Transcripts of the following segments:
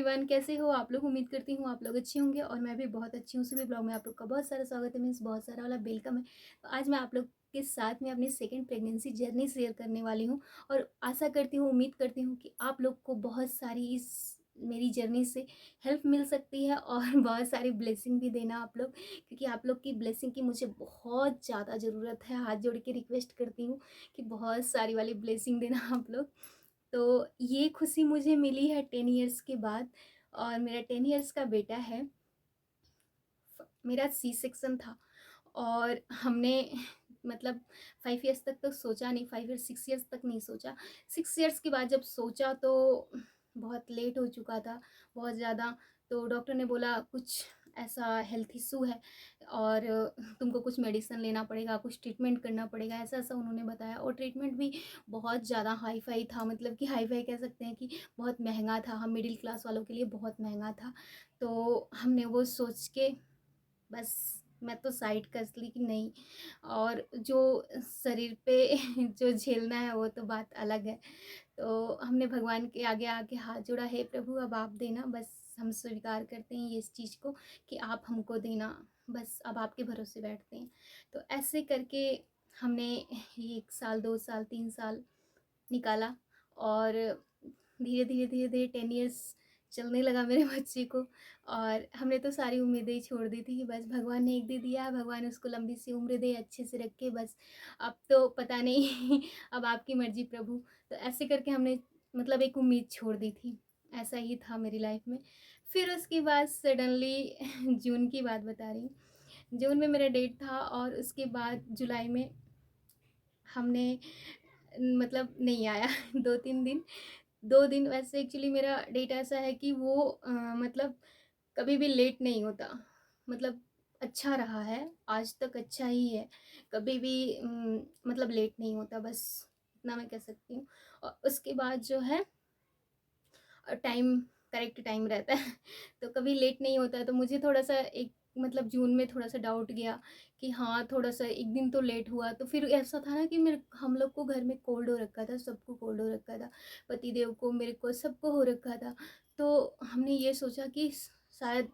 Everyone, कैसे हो आप लोग? उम्मीद करती हूँ आप लोग अच्छे होंगे और मैं भी बहुत अच्छी हूँ। सभी ब्लॉग में आप लोग का बहुत सारा स्वागत है, मीन्स बहुत सारा वाला वेलकम है। तो आज मैं आप लोग के साथ में अपनी सेकंड प्रेगनेंसी जर्नी शेयर करने वाली हूँ और आशा करती हूँ, उम्मीद करती हूँ कि आप लोग को बहुत सारी इस मेरी जर्नी से हेल्प मिल सकती है और बहुत सारी ब्लेसिंग भी देना आप लोग, क्योंकि आप लोग की ब्लेसिंग की मुझे बहुत ज़्यादा ज़रूरत है। हाथ जोड़ के रिक्वेस्ट करती हूँ कि बहुत सारी वाली ब्लेसिंग देना आप लोग। तो ये खुशी मुझे मिली है 10 इयर्स के बाद और मेरा 10 इयर्स का बेटा है। मेरा सी सेक्शन था और हमने मतलब 5 इयर्स तक तो सोचा नहीं, 5 इयर्स 6 इयर्स तक नहीं सोचा। 6 इयर्स के बाद जब सोचा तो बहुत लेट हो चुका था, बहुत ज़्यादा। तो डॉक्टर ने बोला कुछ ऐसा हेल्थ इशू है और तुमको कुछ मेडिसिन लेना पड़ेगा, कुछ ट्रीटमेंट करना पड़ेगा, ऐसा-ऐसा उन्होंने बताया। और ट्रीटमेंट भी बहुत ज़्यादा हाई-फाई था, मतलब कि हाई-फाई कह सकते हैं कि बहुत महँगा था। हम मिडिल क्लास वालों के लिए बहुत महँगा था। तो हमने वो सोच के बस मैं तो साइड कस ली कि नहीं। और जो शरीर पे जो झेलना है वो तो बात अलग है। तो हमने भगवान के आगे आके हाथ जोड़ा, हे प्रभु अब आप देना, बस हम स्वीकार करते हैं ये इस चीज़ को कि आप हमको देना, बस अब आपके भरोसे बैठते हैं। तो ऐसे करके हमने ये 1 साल 2 साल 3 साल निकाला और धीरे-धीरे 10 इयर्स चलने लगा मेरे बच्चे को। और हमने तो सारी उम्मीदें ही छोड़ दी थी कि बस भगवान ने एक दे दिया, भगवान उसको लंबी सी उम्र दे, अच्छे से रखे बस, अब तो पता नहीं अब आपकी मर्ज़ी प्रभु। तो ऐसे करके हमने मतलब एक उम्मीद छोड़ दी थी, ऐसा ही था मेरी लाइफ़ में। फिर उसके बाद सडनली जून की बात बता रही हूँ, जून में मेरा डेट था और उसके बाद जुलाई में हमने मतलब नहीं आया 2-3 दिन, 2 दिन वैसे एक्चुअली मेरा डेट ऐसा है कि वो मतलब कभी भी लेट नहीं होता। मतलब अच्छा रहा है, आज तक अच्छा ही है। कभी भी मतलब लेट नहीं होता, बस इतना मैं कह सकती हूँ। और उसके बाद जो है टाइम करेक्ट टाइम रहता है तो कभी लेट नहीं होता है। तो मुझे थोड़ा-सा एक मतलब जून में थोड़ा-सा डाउट गया कि हाँ, थोड़ा-सा 1 दिन तो लेट हुआ। तो फिर ऐसा था ना कि मेरे हम लोग को घर में कोल्ड हो रखा था, सबको कोल्ड हो रखा था। पतिदेव को, मेरे को, सबको हो रखा था। तो हमने ये सोचा कि शायद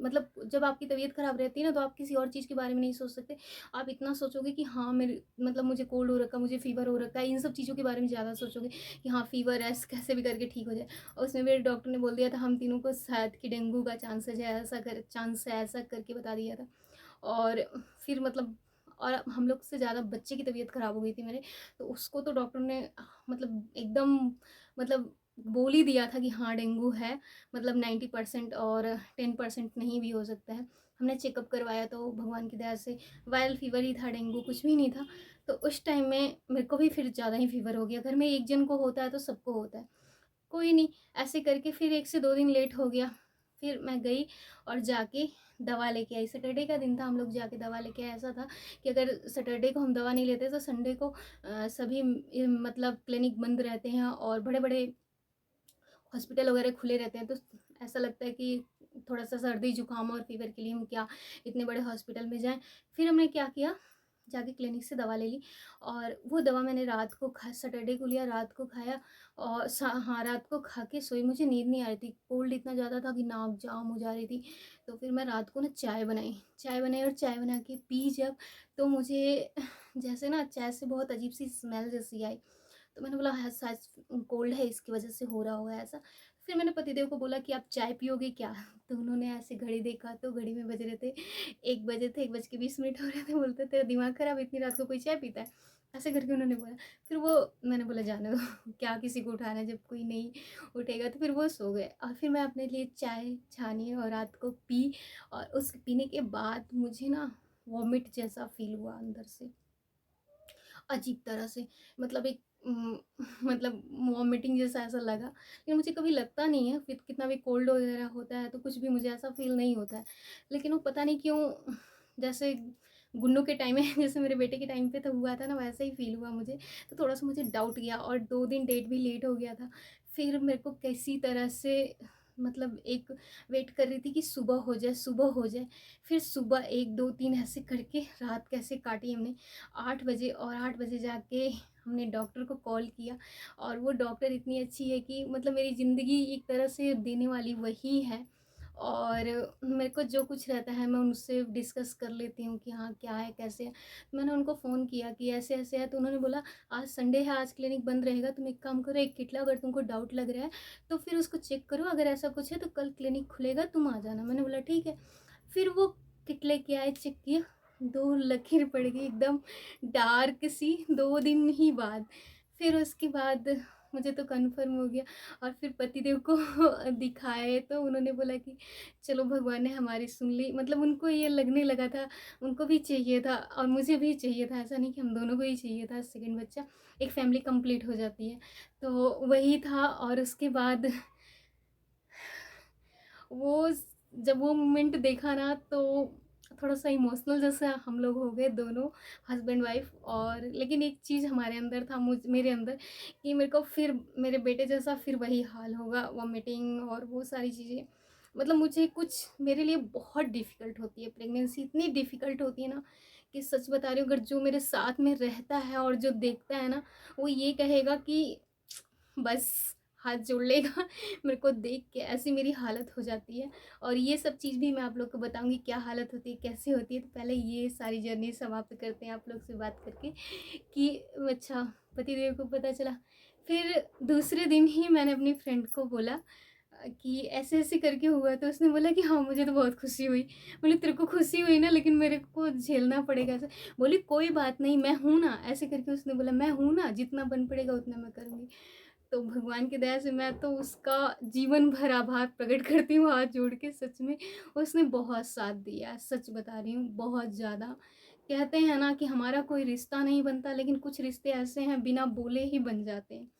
मतलब जब आपकी तबीयत ख़राब रहती है ना, तो आप किसी और चीज़ के बारे में नहीं सोच सकते। आप इतना सोचोगे कि हाँ, मेरे मतलब मुझे कोल्ड हो रखा है, मुझे फ़ीवर हो रखा है, इन सब चीज़ों के बारे में ज़्यादा सोचोगे कि हाँ, फ़ीवर है, कैसे भी करके ठीक हो जाए। और उसमें मेरे डॉक्टर ने बोल दिया था हम तीनों को शायद कि डेंगू का चांसेस है, ऐसा करके बता दिया था। और फिर मतलब और हम लोग से ज़्यादा बच्चे की तबीयत ख़राब हो गई थी मेरे। तो उसको तो डॉक्टर ने मतलब एकदम मतलब बोल ही दिया था कि हाँ, डेंगू है, मतलब 90% और 10% नहीं भी हो सकता है। हमने चेकअप करवाया तो भगवान की दया से वायरल फ़ीवर ही था, डेंगू कुछ भी नहीं था। तो उस टाइम में मेरे को भी फिर ज़्यादा ही फ़ीवर हो गया। घर में एक जन को होता है तो सबको होता है। कोई नहीं, ऐसे करके फिर 1 से 2 दिन लेट हो गया। फिर मैं गई और जाके दवा लेके आई। सैटरडे का दिन था, हम लोग जाके दवा लेके आए। ऐसा था कि अगर सैटरडे को हम दवा नहीं लेते तो संडे को सभी मतलब क्लिनिक बंद रहते हैं और बड़े-बड़े हॉस्पिटल वगैरह खुले रहते हैं। तो ऐसा लगता है कि थोड़ा-सा सर्दी जुकाम और फ़ीवर के लिए हम क्या इतने बड़े हॉस्पिटल में जाएँ। फिर हमने क्या किया, जाके क्लिनिक से दवा ले ली और वो दवा मैंने रात को खा सैटरडे को लिया, रात को खाया और हाँ, रात को खा के सोई। मुझे नींद नहीं आ रही थी, कोल्ड इतना ज़्यादा था कि नाक जाम हो जा रही थी। तो फिर मैं रात को ना चाय बनाई और चाय बना के पी जब, तो मुझे जैसे ना चाय से बहुत अजीब-सी स्मेल जैसी आई। तो मैंने बोला हाँ, शायद कोल्ड है, इसकी वजह से हो रहा होगा ऐसा। फिर मैंने पतिदेव को बोला कि आप चाय पियोगे क्या? तो उन्होंने ऐसे घड़ी देखा तो घड़ी में बज रहे थे 1 बजे थे, 1 बज के 20 मिनट हो रहे थे। बोलते तेरा दिमाग खराब, इतनी रात को कोई चाय पीता है? ऐसे करके उन्होंने बोला। फिर वो मैंने बोला जाने दो क्या किसी को उठाना है जब कोई नहीं उठेगा। तो फिर वो सो गए और फिर मैं अपने लिए चाय छानी और रात को पी और उस पीने के बाद मुझे ना वॉमिट जैसा फ़ील हुआ अंदर से। अजीब तरह से मतलब एक मतलब वॉमिटिंग जैसा ऐसा लगा, लेकिन मुझे कभी लगता नहीं है, फिर कितना भी कोल्ड वगैरह होता है तो कुछ भी मुझे ऐसा फ़ील नहीं होता है। लेकिन वो पता नहीं क्यों जैसे गुन्नू के टाइम में जैसे मेरे बेटे के टाइम पे तो हुआ था ना, वैसा ही फ़ील हुआ मुझे। तो थोड़ा-सा मुझे डाउट गया और 2 दिन डेट भी लेट हो गया था। फिर मेरे को किसी तरह से मतलब एक वेट कर रही थी कि सुबह हो जाए, सुबह हो जाए। फिर सुबह 1, 2, 3 ऐसे करके रात कैसे काटी हमने। 8 बजे और 8 बजे जाके हमने डॉक्टर को कॉल किया और वो डॉक्टर इतनी अच्छी है कि मतलब मेरी ज़िंदगी एक तरह से देने वाली वही है। और मेरे को जो कुछ रहता है मैं उनसे डिस्कस कर लेती हूँ कि हाँ, क्या है, कैसे है। मैंने उनको फ़ोन किया कि ऐसे-ऐसे है, तो उन्होंने बोला आज संडे है, आज क्लिनिक बंद रहेगा, तुम एक काम करो, एक किटला अगर तुमको डाउट लग रहा है तो फिर उसको चेक करो, अगर ऐसा कुछ है तो कल क्लिनिक खुलेगा, तुम आ जाना। मैंने बोला ठीक है। फिर वो किट लेके आए, चेक किया, 2 लकीर पड़ गई एकदम डार्क सी 2 दिन ही बाद। फिर उसके बाद मुझे तो कन्फर्म हो गया और फिर पतिदेव को दिखाए तो उन्होंने बोला कि चलो भगवान ने हमारी सुन ली। मतलब उनको ये लगने लगा था, उनको भी चाहिए था और मुझे भी चाहिए था, ऐसा नहीं कि हम दोनों को ही चाहिए था सेकंड बच्चा, एक फैमिली कंप्लीट हो जाती है। तो वही था और उसके बाद वो जब वो मोमेंट देखा ना तो थोड़ा-सा इमोशनल जैसा हम लोग हो गए दोनों हस्बैंड वाइफ। और लेकिन एक चीज़ हमारे अंदर था, मेरे अंदर, कि मेरे को फिर मेरे बेटे जैसा फिर वही हाल होगा, वॉमिटिंग और वो सारी चीज़ें। मतलब मुझे कुछ मेरे लिए बहुत डिफ़िकल्ट होती है प्रेगनेंसी, इतनी डिफ़िकल्ट होती है ना कि सच बता रही हूँ, अगर जो मेरे साथ में रहता है और जो देखता है ना, वो ये कहेगा कि बस हाथ जोड़ लेगा मेरे को देख के ऐसी मेरी हालत हो जाती है। और ये सब चीज़ भी मैं आप लोग को बताऊँगी क्या हालत होती है, कैसे होती है। तो पहले ये सारी जर्नी समाप्त करते हैं आप लोग से बात करके कि अच्छा, पतिदेव को पता चला। फिर दूसरे दिन ही मैंने अपनी फ्रेंड को बोला कि ऐसे-ऐसे करके हुआ, तो उसने बोला कि हाँ, मुझे तो बहुत खुशी हुई। बोली तेरे को खुशी हुई ना, लेकिन मेरे को झेलना पड़ेगा ऐसे। बोली कोई बात नहीं, मैं हूँ ना, ऐसे करके उसने बोला मैं हूँ ना, जितना बन पड़ेगा उतना मैं करूँगी। तो भगवान की दया से मैं तो उसका जीवन भर आभार प्रकट करती हूँ हाथ जोड़ के, सच में उसने बहुत साथ दिया, सच बता रही हूँ, बहुत ज़्यादा। कहते हैं ना कि हमारा कोई रिश्ता नहीं बनता, लेकिन कुछ रिश्ते ऐसे हैं बिना बोले ही बन जाते हैं।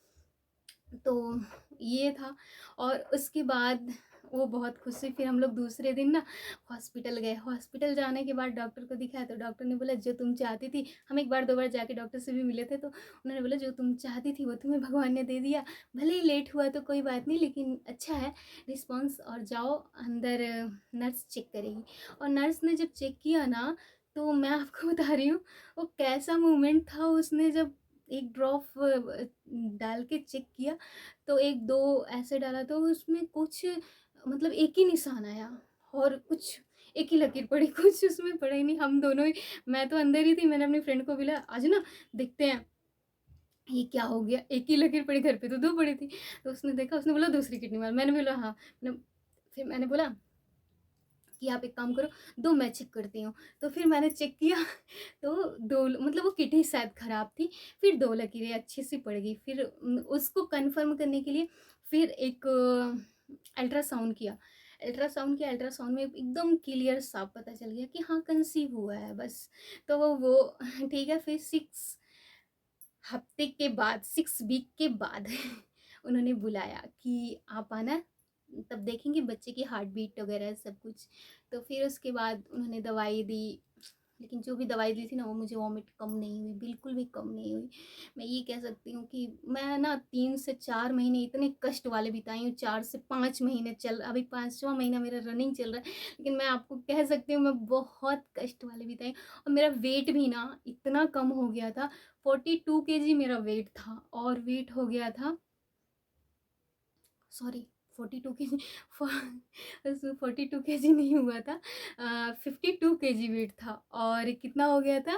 तो ये था और उसके बाद वो बहुत खुश हुई। फिर हम लोग दूसरे दिन ना हॉस्पिटल गए। हॉस्पिटल जाने के बाद डॉक्टर को दिखाया तो डॉक्टर ने बोला जो तुम चाहती थी, हम एक बार 2 बार जाके डॉक्टर से भी मिले थे, तो उन्होंने बोला जो तुम चाहती थी वो तुम्हें भगवान ने दे दिया। भले ही लेट हुआ तो कोई बात नहीं, लेकिन अच्छा है रिस्पॉन्स। और जाओ अंदर, नर्स चेक करेगी। और नर्स ने जब चेक किया ना, तो मैं आपको बता रही हूँ वो कैसा मोमेंट था। उसने जब एक ड्रॉप डाल के चेक किया तो 1-2 ऐसे डाला तो उसमें कुछ मतलब एक ही निशान आया और कुछ एक ही लकीर पड़ी, कुछ उसमें पड़ा ही नहीं। हम दोनों ही, मैं तो अंदर ही थी, मैंने अपनी फ्रेंड को बोला आज ना देखते हैं ये क्या हो गया, एक ही लकीर पड़ी, घर पे तो 2 पड़ी थी। तो उसने देखा, उसने बोला दूसरी किडनी मार, मैंने बोला हाँ। फिर मैंने बोला कि आप एक काम करो, 2 मैं चेक करती हूँ। तो फिर मैंने चेक किया तो 2 मतलब वो किडनी शायद ख़राब थी, फिर 2 लकीरें अच्छी-सी पड़ गई। फिर उसको कन्फर्म करने के लिए फिर एक अल्ट्रासाउंड किया। अल्ट्रासाउंड में एकदम क्लियर साफ पता चल गया कि हाँ, कंसीव हुआ है बस। तो वो ठीक है, फिर 6 हफ्ते के बाद, 6 वीक के बाद उन्होंने बुलाया कि आप आना, तब देखेंगे बच्चे की हार्ट बीट वगैरह सब कुछ। तो फिर उसके बाद उन्होंने दवाई दी, लेकिन जो भी दवाई दी थी ना वो मुझे वॉमिट कम नहीं हुई, बिल्कुल भी कम नहीं हुई। मैं ये कह सकती हूँ कि मैं ना 3 से 4 महीने इतने कष्ट वाले बिताई हूँ, 4 से 5 महीने चल, अभी 5वाँ महीना मेरा रनिंग चल रहा है, लेकिन मैं आपको कह सकती हूँ मैं बहुत कष्ट वाले बिताई। और मेरा वेट भी ना इतना कम हो गया था, 42 केजी मेरा वेट था और वेट हो गया था, सॉरी 42 केजी, फ 42 केजी नहीं हुआ था, 52 केजी वेट था। और कितना हो गया था,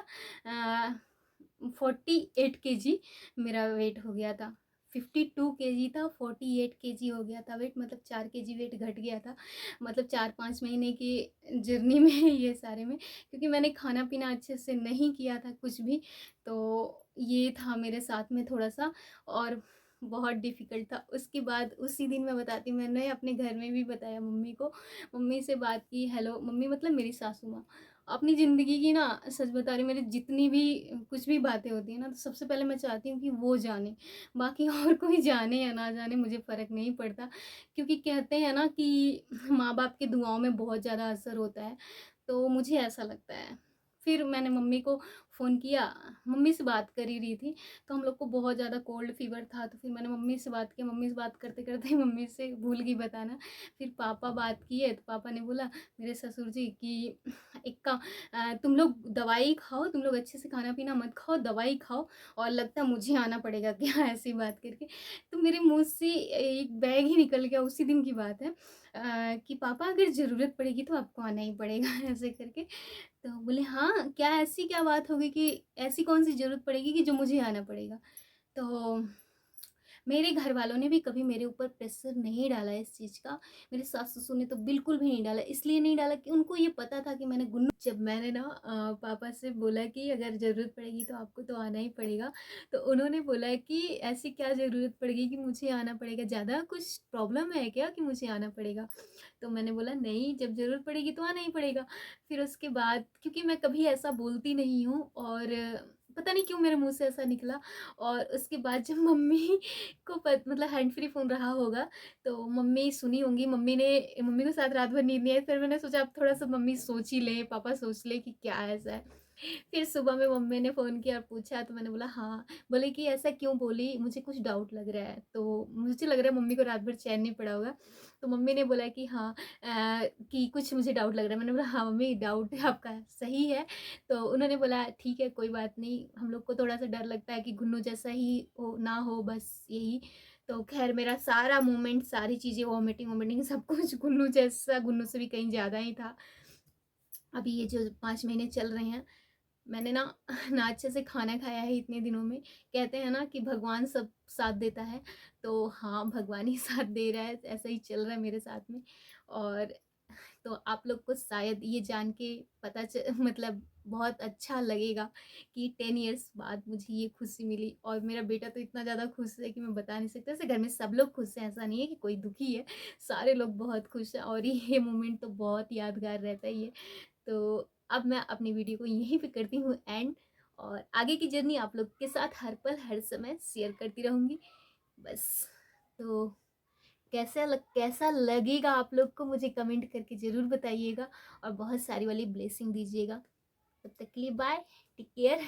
48 केजी मेरा वेट हो गया था। 52 केजी था, 48 केजी हो गया था वेट, मतलब 4 केजी वेट घट गया था। मतलब 4-5 महीने की जर्नी में ये सारे में, क्योंकि मैंने खाना-पीना अच्छे से नहीं किया था कुछ भी, तो ये था मेरे साथ में थोड़ा-सा और बहुत डिफ़िकल्ट था। उसके बाद उसी दिन मैं बताती हूँ, मैंने अपने घर में भी बताया मम्मी को। मम्मी से बात की, हेलो मम्मी मतलब मेरी सासू माँ। अपनी ज़िंदगी की ना सच बता रही हूँ, मेरी जितनी भी कुछ भी बातें होती हैं ना, तो सबसे पहले मैं चाहती हूँ कि वो जाने। बाकी और कोई जाने या ना जाने मुझे फ़र्क नहीं पड़ता, क्योंकि कहते हैं ना कि माँ-बाप की दुआओं में बहुत ज़्यादा असर होता है, तो मुझे ऐसा लगता है। फिर मैंने मम्मी को फ़ोन किया, मम्मी से बात कर ही रही थी, तो हम लोग को बहुत ज़्यादा कोल्ड फ़ीवर था, तो फिर मैंने मम्मी से बात किया, मम्मी से बात करते-करते ही मम्मी से भूल गई बताना। फिर पापा बात किए, तो पापा ने बोला मेरे ससुर जी कि एक काम तुम लोग दवाई खाओ, तुम लोग अच्छे से खाना-पीना मत खाओ, दवाई खाओ और लगता है मुझे आना पड़ेगा क्या ऐसी बात करके। तो मेरे मुँह से एक बैग ही निकल गया, उसी दिन की बात है कि पापा अगर ज़रूरत पड़ेगी तो आपको आना ही पड़ेगा ऐसे करके। तो बोले हाँ, क्या ऐसी क्या बात होगी कि ऐसी कौन-सी ज़रूरत पड़ेगी कि जो मुझे आना पड़ेगा? तो मेरे घरवालों ने भी कभी मेरे ऊपर प्रेशर नहीं डाला इस चीज़ का। मेरे सास-ससुर ने तो बिल्कुल भी नहीं डाला, इसलिए नहीं डाला कि उनको ये पता था कि मैंने गुन्नू जब मैंने ना पापा से बोला कि अगर ज़रूरत पड़ेगी तो आपको तो आना ही पड़ेगा। तो उन्होंने बोला कि ऐसी क्या ज़रूरत पड़ेगी कि मुझे आना पड़ेगा? ज़्यादा कुछ प्रॉब्लम है क्या कि मुझे आना पड़ेगा? तो मैंने बोला नहीं, जब ज़रूरत पड़ेगी तो आना ही पड़ेगा। फिर उसके बाद क्योंकि मैं कभी ऐसा बोलती नहीं हूँ और पता नहीं क्यों मेरे मुँह से ऐसा निकला और उसके बाद जब मम्मी को मतलब हैंड फ्री फ़ोन रहा होगा, तो मम्मी सुनी होंगी, मम्मी को शायद रात भर नींद नहीं आई, फिर मैंने सोचा अब थोड़ा-सा मम्मी सोच ही लें, पापा सोच लें कि क्या ऐसा है। फिर सुबह में मम्मी ने फ़ोन किया और पूछा तो मैंने बोला हाँ, बोले कि ऐसा क्यों बोली? मुझे कुछ डाउट लग रहा है। तो मुझे लग रहा है मम्मी को रात भर चैन नहीं पड़ा होगा। तो मम्मी ने बोला कि हाँ कि कुछ मुझे डाउट लग रहा है। मैंने बोला हाँ मम्मी डाउट आपका सही है। तो उन्होंने बोला ठीक है कोई बात नहीं, हम लोग को थोड़ा-सा डर लगता है कि गुन्नू जैसा ही हो ना हो बस यही। तो ख़ैर मेरा सारा मूवमेंट सारी चीज़ें वॉमिटिंग-वॉमिटिंग सब कुछ गुन्नू जैसा, गुन्नू से भी कहीं ज़्यादा ही था। अभी ये जो 5 महीने चल रहे हैं मैंने ना ना अच्छे से खाना खाया है इतने दिनों में। कहते हैं ना कि भगवान सब साथ देता है, तो हाँ, भगवान ही साथ दे रहा है, ऐसा ही चल रहा है मेरे साथ में। और तो आप लोग को शायद ये जान के पता च मतलब बहुत अच्छा लगेगा कि 10 इयर्स बाद मुझे ये खुशी मिली और मेरा बेटा तो इतना ज़्यादा खुश है कि मैं बता नहीं सकती। वैसे घर में सब लोग खुश हैं, ऐसा नहीं है कि कोई दुखी है, सारे लोग बहुत खुश हैं और ये मोमेंट तो बहुत यादगार रहता ही है। तो अब मैं अपनी वीडियो को यहीं पे करती हूँ एंड और आगे की जर्नी आप लोग के साथ हर पल हर समय शेयर करती रहूँगी बस। तो कैसा लगेगा आप लोग को मुझे कमेंट करके ज़रूर बताइएगा और बहुत सारी वाली ब्लेसिंग दीजिएगा। तब तक के लिए बाय, टेक केयर।